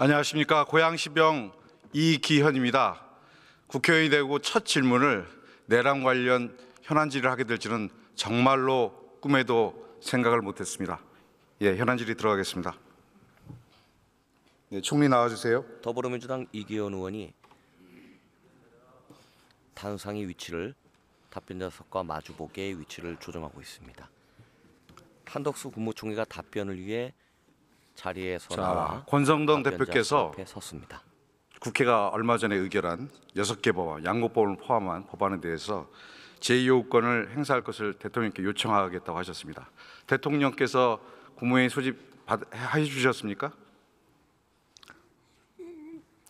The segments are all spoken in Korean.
안녕하십니까. 고양시병 이기현입니다. 국회의원이 되고 첫 질문을 내란 관련 현안 질의를 하게 될지는 정말로 꿈에도 생각을 못했습니다. 현안 질의 들어가겠습니다. 네, 총리 나와주세요. 더불어민주당 이기현 의원이 단상의 위치를 답변자석과 마주보기의 위치를 조정하고 있습니다. 한덕수 국무총리가 답변을 위해 자리에서 나와 권성동 대표께서 앞에 섰습니다. 국회가 얼마 전에 의결한 6개 법안, 양곡법을 포함한 법안에 대해서 제2요구권을 행사할 것을 대통령께 요청하겠다고 하셨습니다. 대통령께서 국무회의 소집해 주셨습니까?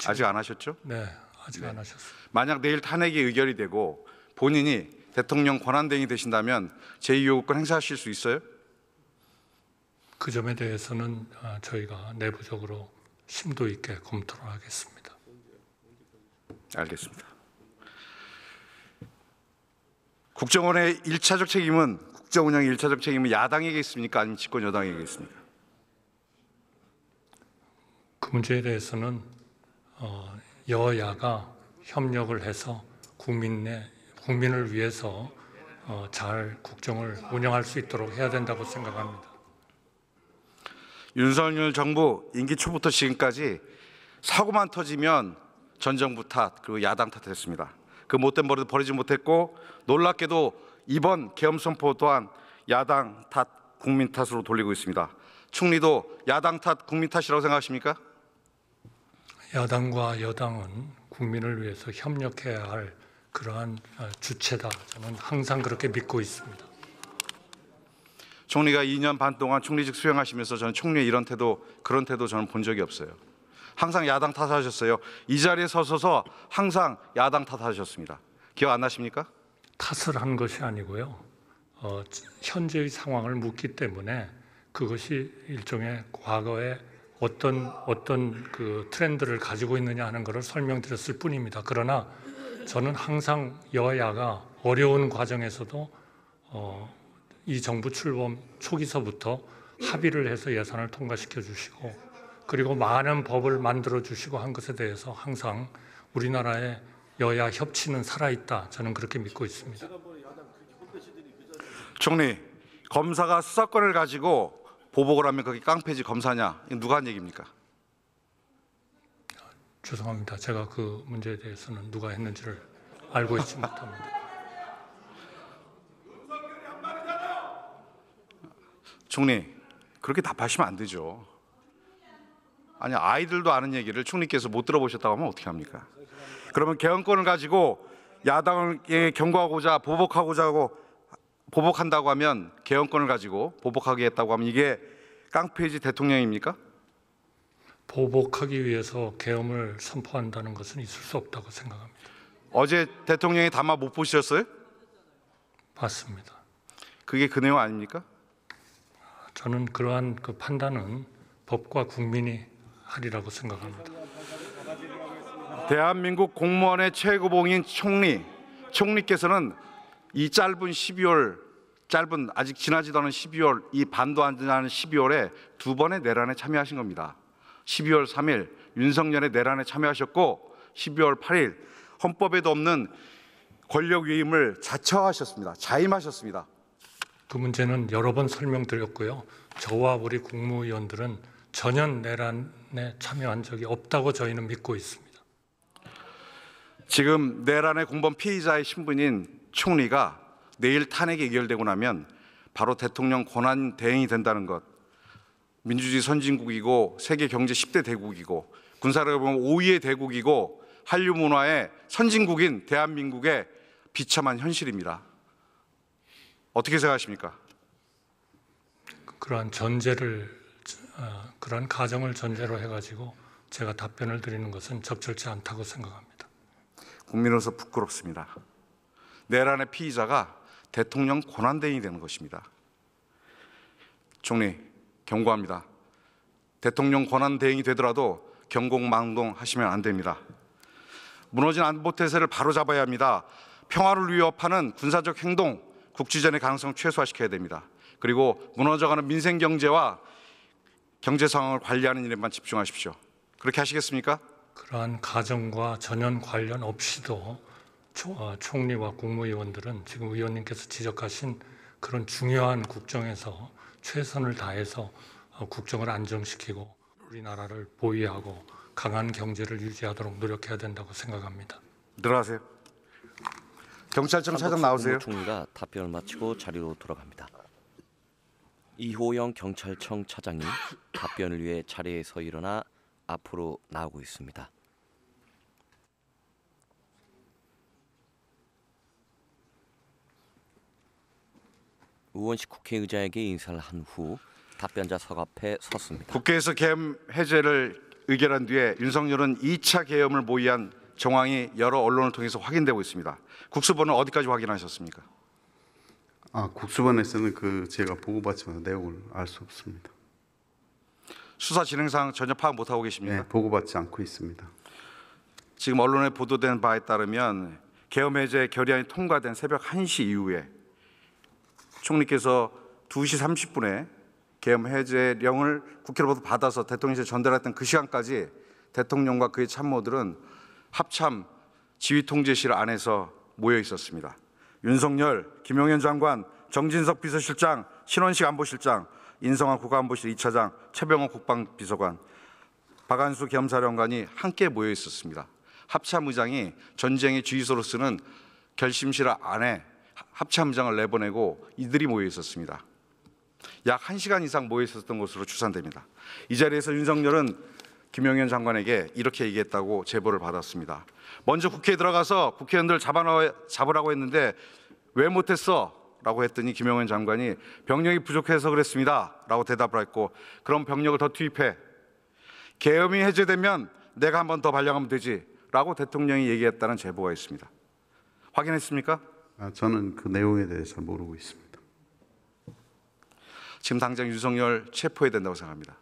아직 안 하셨죠? 네, 아직 안 하셨어요. 만약 내일 탄핵이 의결이 되고 본인이 대통령 권한대행이 되신다면 제2요구권 행사하실 수 있어요? 그 점에 대해서는 저희가 내부적으로 심도 있게 검토를 하겠습니다. 알겠습니다. 국정원의 1차적 책임은 국정운영의 1차적 책임은 야당에게 있습니까? 아니면 집권 여당에게 있습니까? 그 문제에 대해서는 여야가 협력을 해서 국민을 위해서 잘 국정을 운영할 수 있도록 해야 된다고 생각합니다. 윤석열 정부 임기 초부터 지금까지 사고만 터지면 전 정부 탓 그리고 야당 탓했습니다. 그 못된 버릇 버리지 못했고 놀랍게도 이번 계엄 선포 또한 야당 탓, 국민 탓으로 돌리고 있습니다. 총리도 야당 탓, 국민 탓이라고 생각하십니까? 야당과 여당은 국민을 위해서 협력해야 할 그러한 주체다. 저는 항상 그렇게 믿고 있습니다. 총리가 2년 반 동안 총리직 수행하시면서 저는 총리의 이런 태도, 그런 태도 저는 본 적이 없어요. 항상 야당 탓하셨어요. 이 자리에 서서 항상 야당 탓하셨습니다. 기억 안 나십니까? 탓을 한 것이 아니고요. 현재의 상황을 묻기 때문에 그것이 일종의 과거에 어떤 그 트렌드를 가지고 있느냐 하는 것을 설명드렸을 뿐입니다. 그러나 저는 항상 여야가 어려운 과정에서도 이 정부 출범 초기서부터 합의를 해서 예산을 통과시켜 주시고 그리고 많은 법을 만들어 주시고 한 것에 대해서 항상 우리나라의 여야 협치는 살아있다. 저는 그렇게 믿고 있습니다. 총리, 검사가 수사권을 가지고 보복을 하면 그게 깡패지 검사냐? 이거 누가 한 얘기입니까? 죄송합니다. 제가 그 문제에 대해서는 누가 했는지를 알고 있지 못합니다. 총리, 그렇게 답하시면 안 되죠. 아니, 아이들도 아는 얘기를 총리께서 못 들어보셨다고 하면 어떻게 합니까? 그러면 개헌권을 가지고 야당에 경고하고자 보복한다고 하면 개헌권을 가지고 보복하겠다고 하면 이게 깡패지 대통령입니까? 보복하기 위해서 계엄을 선포한다는 것은 있을 수 없다고 생각합니다. 어제 대통령의 담화 못 보셨어요? 맞습니다. 그게 그 내용 아닙니까? 저는 그러한 그 판단은 법과 국민이 하리라고 생각합니다. 대한민국 공무원의 최고봉인 총리께서는 이 짧은 아직 지나지도 않은 12월, 이 반도 안 지나는 12월에 두 번의 내란에 참여하신 겁니다. 12월 3일 윤석열의 내란에 참여하셨고 12월 8일 헌법에도 없는 권력 위임을 자처하셨습니다. 자임하셨습니다. 그 문제는 여러 번 설명드렸고요. 저와 우리 국무위원들은 전혀 내란에 참여한 적이 없다고 저희는 믿고 있습니다. 지금 내란의 공범 피의자의 신분인 총리가 내일 탄핵이 의결되고 나면 바로 대통령 권한 대행이 된다는 것. 민주주의 선진국이고 세계 경제 10대 대국이고 군사력으로 보면 5위의 대국이고 한류 문화의 선진국인 대한민국의 비참한 현실입니다. 어떻게 생각하십니까? 그러한 가정을 전제로 해가지고 제가 답변을 드리는 것은 적절치 않다고 생각합니다. 국민으로서 부끄럽습니다. 내란의 피의자가 대통령 권한대행이 되는 것입니다. 총리, 경고합니다. 대통령 권한대행이 되더라도 경공망동하시면 안 됩니다. 무너진 안보태세를 바로잡아야 합니다. 평화를 위협하는 군사적 행동, 국지전의 가능성을 최소화시켜야 됩니다. 그리고 무너져가는 민생 경제와 경제 상황을 관리하는 일에만 집중하십시오. 그렇게 하시겠습니까? 그러한 가정과 전혀 관련 없이도 총리와 국무위원들은 지금 의원님께서 지적하신 그런 중요한 국정에서 최선을 다해서 국정을 안정시키고 우리나라를 보위하고 강한 경제를 유지하도록 노력해야 된다고 생각합니다. 들어가세요. 경찰청 차장 나오세요. 국무총리가 답변을 마치고 자리로 돌아갑니다. 이호영 경찰청 차장이 답변을 위해 자리에서 일어나 앞으로 나오고 있습니다. 우원식 국회의장에게 인사를 한 후 답변자석 앞에 섰습니다. 국회에서 계엄 해제를 의결한 뒤에 윤석열은 2차 계엄을 모의한 정황이 여러 언론을 통해서 확인되고 있습니다. 국수본은 어디까지 확인하셨습니까? 국수본에서는 제가 보고받지만 내용을 알 수 없습니다. 수사 진행상 전혀 파악 못하고 계십니까? 네, 보고받지 않고 있습니다. 지금 언론에 보도된 바에 따르면 계엄 해제 결의안이 통과된 새벽 1시 이후에 총리께서 2시 30분에 계엄 해제령을 국회로부터 받아서 대통령실에 전달했던 그 시간까지 대통령과 그의 참모들은 합참 지휘통제실 안에서 모여 있었습니다. 윤석열, 김용현 장관, 정진석 비서실장, 신원식 안보실장, 인성환 국가안보실 2차장, 최병호 국방비서관, 박한수 겸사령관이 함께 모여 있었습니다. 합참의장이 전쟁의 주의소로 쓰는 결심실 안에 합참의장을 내보내고 이들이 모여 있었습니다. 약 1시간 이상 모여 있었던 것으로 추산됩니다. 이 자리에서 윤석열은 김용현 장관에게 이렇게 얘기했다고 제보를 받았습니다. 먼저 국회에 들어가서 국회의원들 잡으라고 했는데 왜 못했어? 라고 했더니 김용현 장관이 병력이 부족해서 그랬습니다 라고 대답을 했고, 그럼 병력을 더 투입해, 계엄이 해제되면 내가 한 번 더 발령하면 되지 라고 대통령이 얘기했다는 제보가 있습니다. 확인했습니까? 저는 그 내용에 대해서 모르고 있습니다. 지금 당장 윤석열 체포해야 된다고 생각합니다.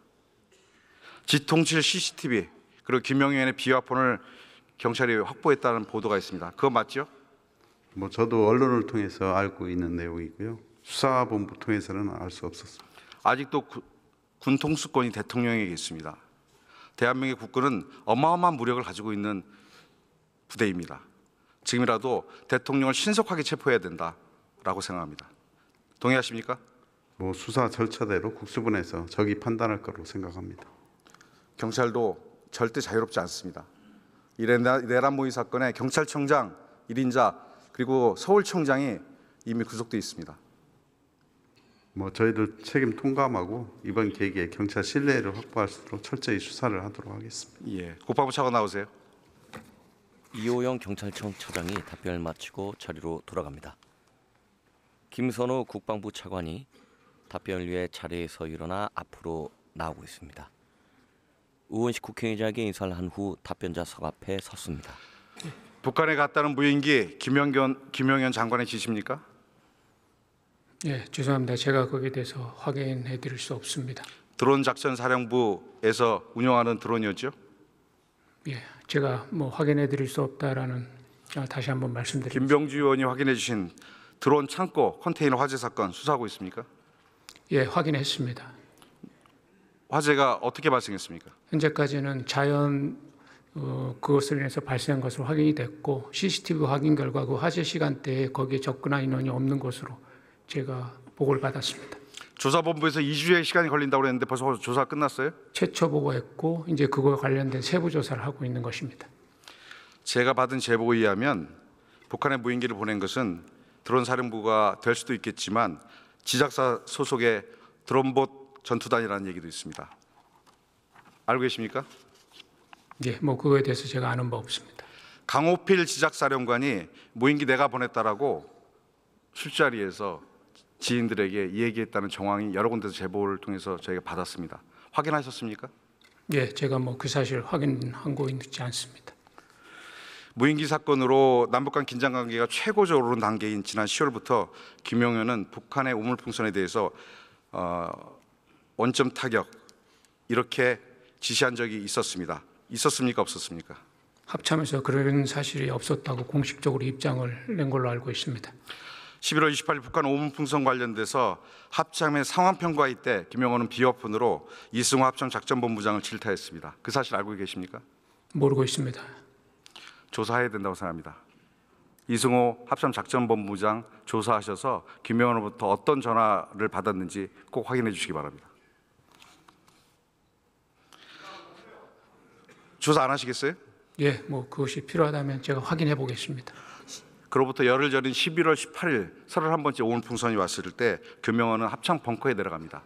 지통실 CCTV 그리고 김용현의 비화폰을 경찰이 확보했다는 보도가 있습니다. 그거 맞죠? 저도 언론을 통해서 알고 있는 내용이고요. 수사본부 통해서는 알 수 없었습니다. 아직도 군 통수권이 대통령에게 있습니다. 대한민국의 국군은 어마어마한 무력을 가지고 있는 부대입니다. 지금이라도 대통령을 신속하게 체포해야 된다라고 생각합니다. 동의하십니까? 수사 절차대로 국수본에서 적이 판단할 거로 생각합니다. 경찰도 절대 자유롭지 않습니다. 이 내란 모의 사건에 경찰청장 1인자 그리고 서울청장이 이미 구속돼 있습니다. 저희들 책임 통감하고 이번 계기에 경찰 신뢰를 확보할 수 있도록 철저히 수사를 하도록 하겠습니다. 예, 국방부 차관 나오세요. 이호영 경찰청 차장이 답변을 마치고 자리로 돌아갑니다. 김선호 국방부 차관이 답변을 위해 자리에서 일어나 앞으로 나오고 있습니다. 우원식 국회의장에게 인사를 한 후 답변자석 앞에 섰습니다. 북한에 갔다는 무인기 김용현 장관의 지시입니까? 예, 죄송합니다. 제가 거기에 대해서 확인해 드릴 수 없습니다. 드론 작전 사령부에서 운영하는 드론이었죠? 예, 제가 확인해 드릴 수 없다라는 다시 한번 말씀드립니다. 김병주 의원이 확인해 주신 드론 창고 컨테이너 화재 사건 수사하고 있습니까? 예, 확인했습니다. 화재가 어떻게 발생했습니까? 현재까지는 자연 그것으로 인해서 발생한 것으로 확인이 됐고, CCTV 확인 결과 그 화재 시간대에 거기에 접근한 인원이 없는 것으로 제가 보고를 받았습니다. 조사본부에서 2주의 시간이 걸린다고 했는데 벌써 조사가 끝났어요? 최초 보고했고 이제 그거와 관련된 세부 조사를 하고 있는 것입니다. 제가 받은 제보에 의하면 북한에 무인기를 보낸 것은 드론 사령부가 될 수도 있겠지만 지작사 소속의 드론봇 전투단이라는 얘기도 있습니다. 알고 계십니까? 예, 그거에 대해서 제가 아는 바 없습니다. 강호필 지작사령관이 무인기 내가 보냈다라고 술자리에서 지인들에게 얘기했다는 정황이 여러 군데서 제보를 통해서 저희가 받았습니다. 확인하셨습니까? 예, 제가 그 사실 확인하고 있지 않습니다. 무인기 사건으로 남북 간 긴장 관계가 최고조로 오른 단계인 지난 10월부터 김용현은 북한의 우물풍선에 대해서 원점 타격 이렇게 지시한 적이 있었습니다. 있었습니까? 없었습니까? 합참에서 그런 사실이 없었다고 공식적으로 입장을 낸 걸로 알고 있습니다. 11월 28일 북한 오문풍선 관련돼서 합참의 상황평가회 때 김영호는 비오픈으로 이승호 합참 작전본부장을 질타했습니다. 그 사실 알고 계십니까? 모르고 있습니다. 조사해야 된다고 생각합니다. 이승호 합참 작전본부장 조사하셔서 김영호로부터 어떤 전화를 받았는지 꼭 확인해 주시기 바랍니다. 조사 안 하시겠어요? 예, 뭐 그것이 필요하다면 제가 확인해 보겠습니다. 그로부터 열흘 전인 11월 18일 31번째 오문풍선이 왔을 때 김영호는 합참 벙커에 내려갑니다.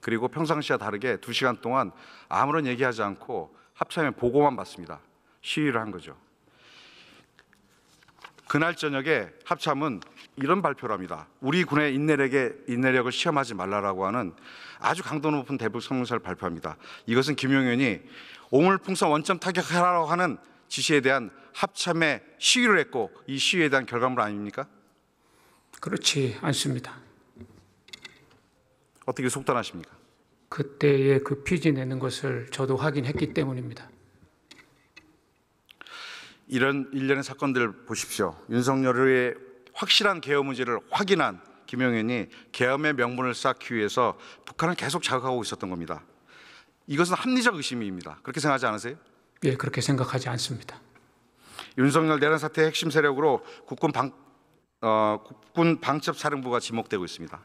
그리고 평상시와 다르게 2시간 동안 아무런 얘기하지 않고 합참의 보고만 받습니다. 시위를 한 거죠. 그날 저녁에 합참은 이런 발표를 합니다. 우리 군의 인내력을 시험하지 말라라고 하는 아주 강도 높은 대북 성명서를 발표합니다. 이것은 김용현이 오물풍선 원점 타격하라고 하는 지시에 대한 합참에 시위를 했고 이 시위에 대한 결과물 아닙니까? 그렇지 않습니다. 어떻게 속단하십니까? 그때의 그 피지 내는 것을 저도 확인했기 때문입니다. 이런 일련의 사건들 보십시오. 윤석열의 확실한 개헌 문제를 확인한 김용현이 계엄의 명분을 쌓기 위해서 북한을 계속 자극하고 있었던 겁니다. 이것은 합리적 의심입니다. 그렇게 생각하지 않으세요? 예, 그렇게 생각하지 않습니다. 윤석열 내란 사태의 핵심 세력으로 국군 방첩사령부가 지목되고 있습니다.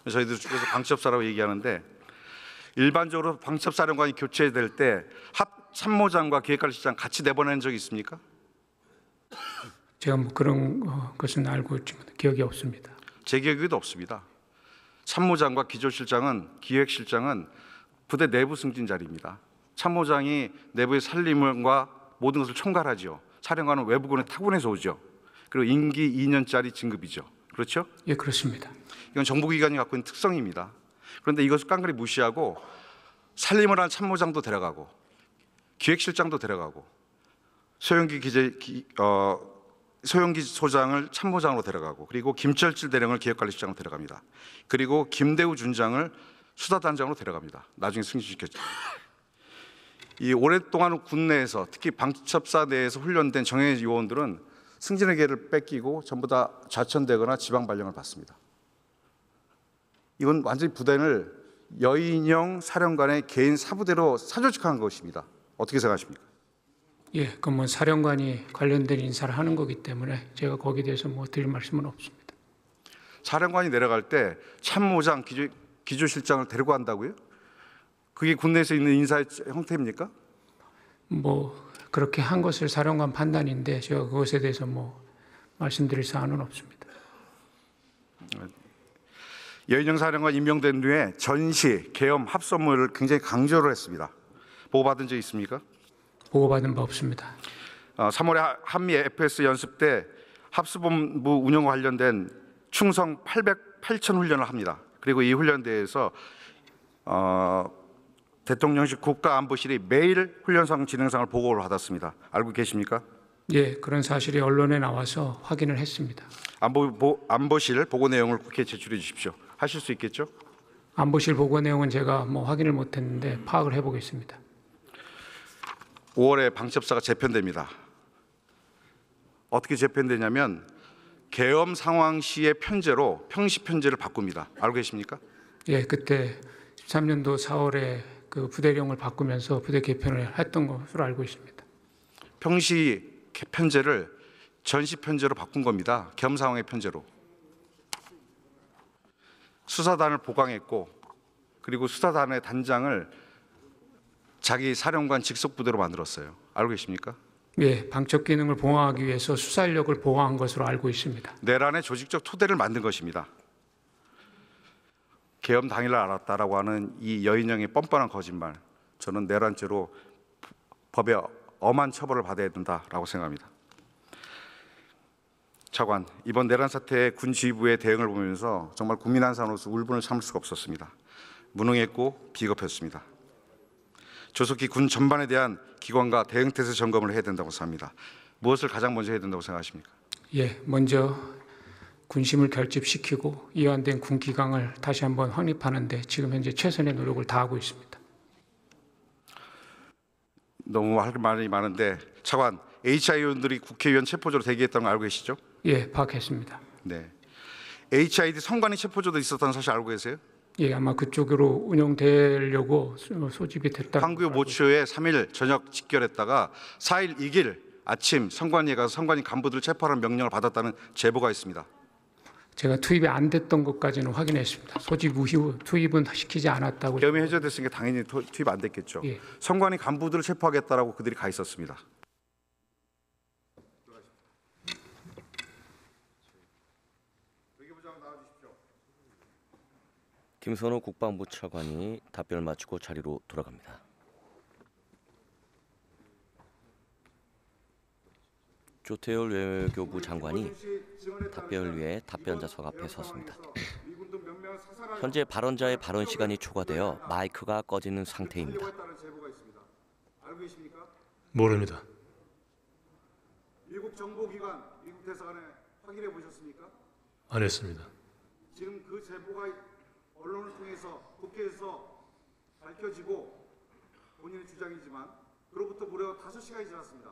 저희들 그래서 방첩사라고 얘기하는데 일반적으로 방첩사령관이 교체될 때 참모장과 기획관리실장 같이 내보낸 적이 있습니까? 제가 뭐 그런 것은 알고 있지만 기억이 없습니다. 제 기억에도 없습니다. 참모장과 기획실장은 부대 내부 승진 자리입니다. 참모장이 내부의 살림과 모든 것을 총괄하죠. 사령관은 외부군에 타군해서 오죠. 그리고 임기 2년짜리 진급이죠. 그렇죠? 예, 그렇습니다. 이건 정보기관이 갖고 있는 특성입니다. 그런데 이것을 깡그리 무시하고 살림을 한 참모장도 데려가고 기획실장도 데려가고 소영기 소장을 참모장으로 데려가고 그리고 김철질 대령을 기획관리실장으로 데려갑니다. 그리고 김대우 준장을 수사단장으로 데려갑니다. 나중에 승진시켰죠. 이 오랫동안 군 내에서 특히 방첩사 내에서 훈련된 정예 요원들은 승진의 기회를 뺏기고 전부 다 좌천되거나 지방 발령을 받습니다. 이건 완전히 부대를 여인영 사령관의 개인 사부대로 사조직한 것입니다. 어떻게 생각하십니까? 예, 그건 뭐 사령관이 관련된 인사를 하는 거기 때문에 제가 거기에 대해서 뭐 드릴 말씀은 없습니다. 사령관이 내려갈 때 참모장, 기조실장을 데리고 간다고요? 그게 군내에서 있는 인사의 형태입니까? 뭐 그렇게 한 것을 사령관 판단인데 제가 그것에 대해서 뭐 말씀드릴 사안은 없습니다. 여인영 사령관 임명된 후에 전시, 계엄, 합선물을 굉장히 강조를 했습니다. 보고받은 적 있습니까? 보고받은 바 없습니다. 3월에 한미 FS 연습 때 합수본부 운영과 관련된 충성 800천 훈련을 합니다. 그리고 이 훈련대에서 대통령실 국가안보실이 매일 훈련상 진행상을 보고를 받았습니다. 알고 계십니까? 예, 그런 사실이 언론에 나와서 확인을 했습니다. 안보실 보고 내용을 국회에 제출해 주십시오. 하실 수 있겠죠? 안보실 보고 내용은 제가 뭐 확인을 못했는데 파악을 해보겠습니다. 5월에 방첩사가 재편됩니다. 어떻게 재편되냐면 계엄 상황 시의 편제로 평시 편제를 바꿉니다. 알고 계십니까? 예, 그때 13년도 4월에 그 부대령을 바꾸면서 부대 개편을 했던 것으로 알고 있습니다. 평시 편제를 전시 편제로 바꾼 겁니다. 계엄 상황의 편제로. 수사단을 보강했고 그리고 수사단의 단장을 자기 사령관 직속 부대로 만들었어요. 알고 계십니까? 예, 방첩 기능을 보강하기 위해서 수사 인력을 보강한 것으로 알고 있습니다. 내란의 조직적 토대를 만든 것입니다. 계엄 당일날 알았다라고 하는 이 여인영의 뻔뻔한 거짓말, 저는 내란죄로 법에 엄한 처벌을 받아야 된다라고 생각합니다. 차관, 이번 내란 사태의 군 지휘부의 대응을 보면서 정말 국민 한사로서 울분을 참을 수가 없었습니다. 무능했고 비겁했습니다. 조속히 군 전반에 대한 기관과 대응 태세 점검을 해야 된다고 생각합니다. 무엇을 가장 먼저 해야 된다고 생각하십니까? 예, 먼저 군심을 결집시키고 이완된 군 기강을 다시 한번 확립하는 데 지금 현재 최선의 노력을 다하고 있습니다. 너무 할 말이 많은데 차관, HI 의원들이 국회의원 체포조로 대기했다는 거 알고 계시죠? 예, 파악했습니다. 네. HID 선관위 체포조도 있었다는 사실 알고 계세요? 예, 아마 그쪽으로 운영되려고 소집이 됐다. 황교안 모처에 3일 저녁 직결했다가 4일 2일 아침 선관위에 가서 선관위 간부들 체포하는 명령을 받았다는 제보가 있습니다. 제가 투입이 안 됐던 것까지는 확인했습니다. 소집 이후 투입은 시키지 않았다고. 계엄이 해제됐으니까 당연히 투입 안 됐겠죠. 예. 선관위 간부들을 체포하겠다라고 그들이 가 있었습니다. 김선호 국방부 차관이 답변을 마치고 자리로 돌아갑니다. 조태열 외교부 장관이 답변을 위해 답변자석 앞에 섰습니다. 현재 발언자의 발언 시간이 초과되어 마이크가 꺼지는 상태입니다. 모릅니다. 미국 정보기관, 미국 대사관에 확인해 보셨습니까? 안 했습니다. 지금 그 제보가 언론을 통해서 국회에서 밝혀지고 본인의 주장이지만 그로부터 무려 5시간이 지났습니다.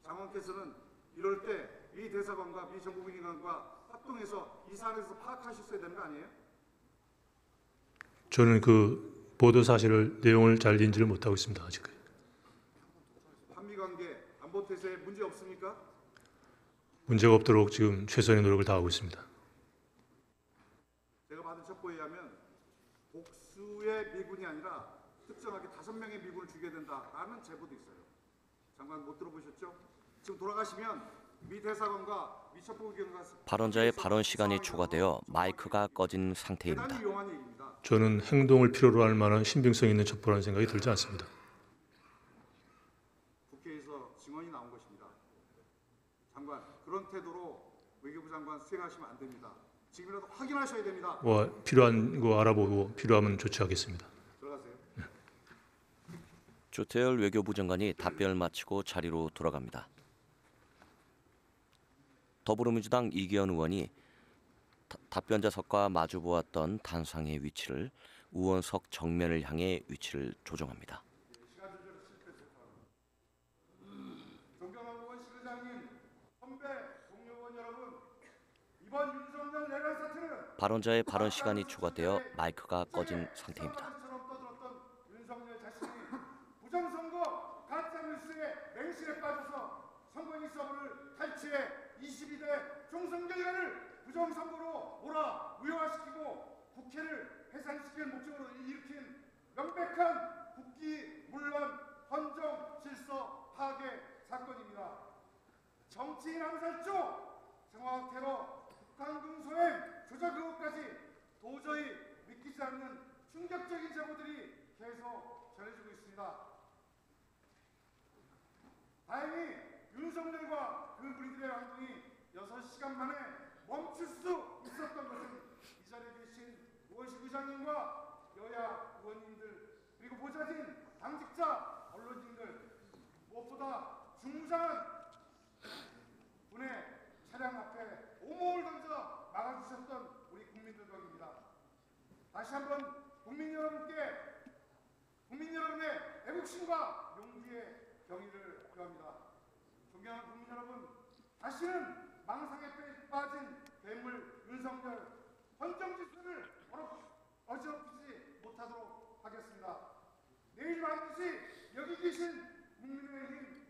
장관께서는 이럴 때 미 대사관과 미 정보기관과 합동해서 이 사안에서 파악하셨어야 되는 거 아니에요? 저는 그 보도 사실을 내용을 잘 인지를 못하고 있습니다. 아직. 한미 관계 안보 태세에 문제 없습니까? 문제가 없도록 지금 최선의 노력을 다하고 있습니다. 제가 받은 첩보에 의하면 복수의 미군이 아니라 특정하게 5명의 미군을 죽여야 된다라는 제보도 있어요. 장관 못 들어보셨죠? 지금 돌아가시면 미 대사관과 미 첩보기관과 발언자의 발언 시간이 초과되어 마이크가 꺼진 상태입니다. 대단히 위험한 얘기입니다. 저는 행동을 필요로 할 만한 신빙성 있는 첩보라는 생각이 들지 않습니다. 국회에서 증언이 나온 것입니다. 장관, 그런 태도로 외교부 장관 수행하시면 안 됩니다. 지금이라도 확인하셔야 됩니다. 필요한 거 알아보고 필요하면 조치하겠습니다. 들어가세요. 조태열 외교부 장관이 답변을 마치고 자리로 돌아갑니다. 더불어민주당 이기현 의원이 답변자석과 마주보았던 단상의 위치를 의원석 정면을 향해 위치를 조정합니다. 존경하는 의원실장님, 선배, 동료 의원 여러분, 이번 윤석열 내란 사태는 발언자의 발언 시간이 초과되어 마이크가 꺼진 상태입니다. 떠들었던 윤석열 자신이 부정선거 가짜뉴스에 맹신에 빠져서 선관위 서버를 탈취해 22대 총선 결과를 부정선거로 무효화시키고 국회를 해산시킬 목적으로 일으킨 명백한 국기문란 헌정 질서 파괴 사건입니다. 정치인 암살조, 정황 테러, 북한군 소행, 조작 의혹까지 도저히 믿기지 않는 충격적인 제보들이 계속 전해지고 있습니다. 다행히 윤석열과 그 무리들의 왕동이 6시간 만에 멈출 수 있었던 것은 이 자리에 계신 의원실 의장님과 여야 의원님들 그리고 보좌진 당직자 언론인들 무엇보다 중무장한 분의 차량 앞에 온몸을 던져 막아주셨던 우리 국민들 덕입니다. 다시 한번 국민 여러분의 애국심과 용기의 경의를 표합니다. 존경하는 국민 여러분, 다시는 망상에 빠진 괴물 윤석열 헌정질서를 어지럽히지 못하도록 하겠습니다. 내일 반드시 여기 계신 국민의힘